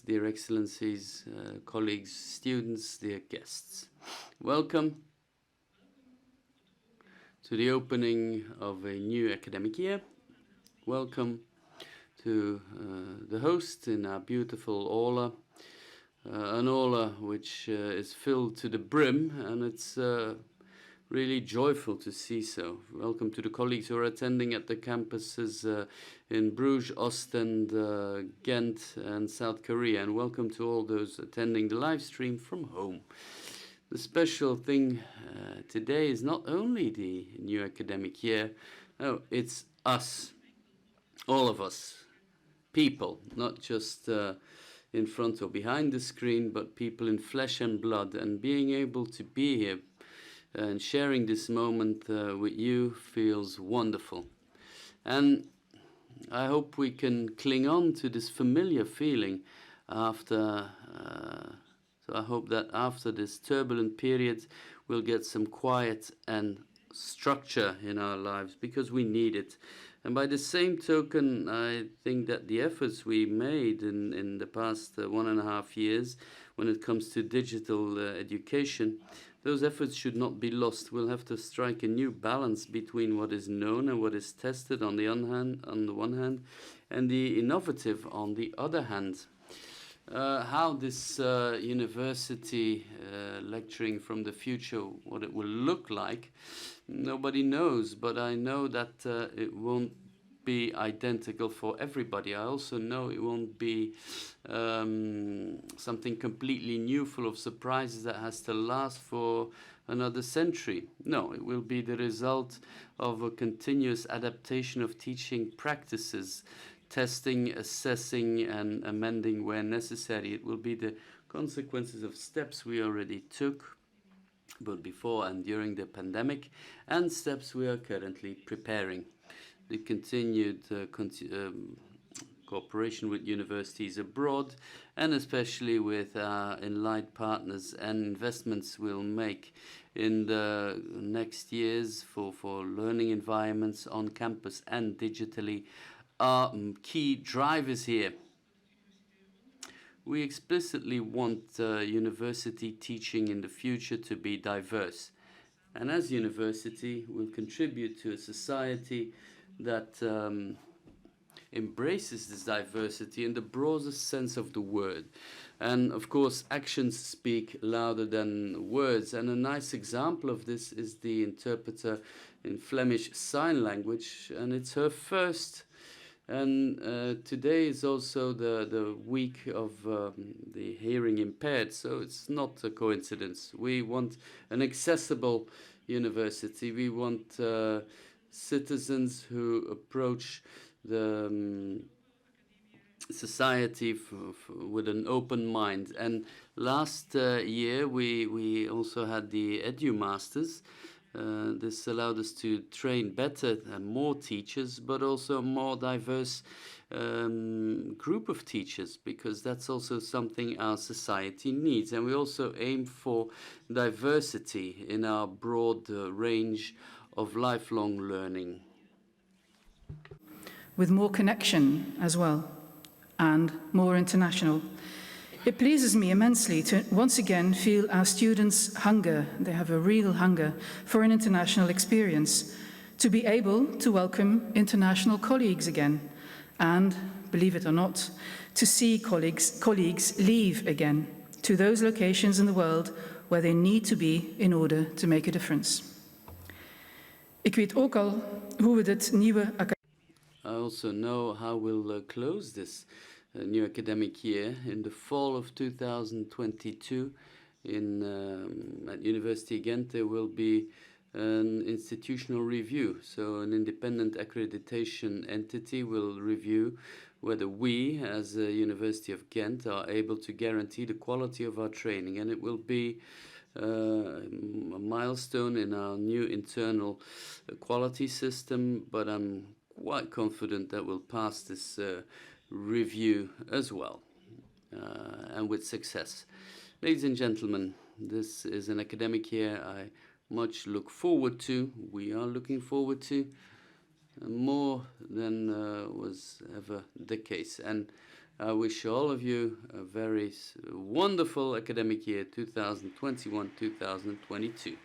dear Excellencies, colleagues, students, dear guests. Welcome to the opening of a new academic year. Welcome to the host in our beautiful Aula, an Aula which is filled to the brim, and it's really joyful to see so. Welcome to the colleagues who are attending at the campuses in Bruges, Ostend, Ghent and South Korea, and welcome to all those attending the live stream from home. The special thing today is not only the new academic year, no, it's us, all of us, people, not just in front or behind the screen, but people in flesh and blood, and being able to be here and sharing this moment with you feels wonderful. And I hope we can cling on to this familiar feeling after, so I hope that after this turbulent period we'll get some quiet and structure in our lives, because we need it. And by the same token, I think that the efforts we made in the past 1.5 years when it comes to digital education, those efforts should not be lost. We'll have to strike a new balance between what is known and what is tested on the one hand, and the innovative on the other hand. How this university lecturing from the future, what it will look like, nobody knows, but I know that it won't be identical for everybody. I also know it won't be something completely new, full of surprises that has to last for another century. No, it will be the result of a continuous adaptation of teaching practices, testing, assessing and amending where necessary. It will be the consequences of steps we already took, both before and during the pandemic, and steps we are currently preparing. The continued cooperation with universities abroad, and especially with our enlightened partners, and investments we'll make in the next years for learning environments on campus and digitally, are key drivers here. We explicitly want university teaching in the future to be diverse. And as university, we'll contribute to a society that embraces this diversity in the broadest sense of the word. And of course, actions speak louder than words. And a nice example of this is the interpreter in Flemish Sign Language, and it's her first. And today is also the week of the hearing impaired, so it's not a coincidence. We want an accessible university. We want citizens who approach the society with an open mind. And last year we also had the Edu Masters. This allowed us to train better and more teachers, but also a more diverse group of teachers, because that's also something our society needs. And we also aim for diversity in our broad range of lifelong learning. With more connection as well, and more international. It pleases me immensely to once again feel our students' hunger. They have a real hunger for an international experience, to be able to welcome international colleagues again, and, believe it or not, to see colleagues leave again to those locations in the world where they need to be in order to make a difference. Ik weet ook al hoe we dit nieuwe I also know how we'll close this new academic year. In the fall of 2022 at University Ghent there will be an institutional review. So an independent accreditation entity will review whether we as a University of Ghent are able to guarantee the quality of our training, and it will be a milestone in our new internal quality system, but I'm quite confident that we'll pass this review as well, and with success. Ladies and gentlemen, this is an academic year I much look forward to. We are looking forward to more than was ever the case. And I wish all of you a very wonderful academic year 2021-2022.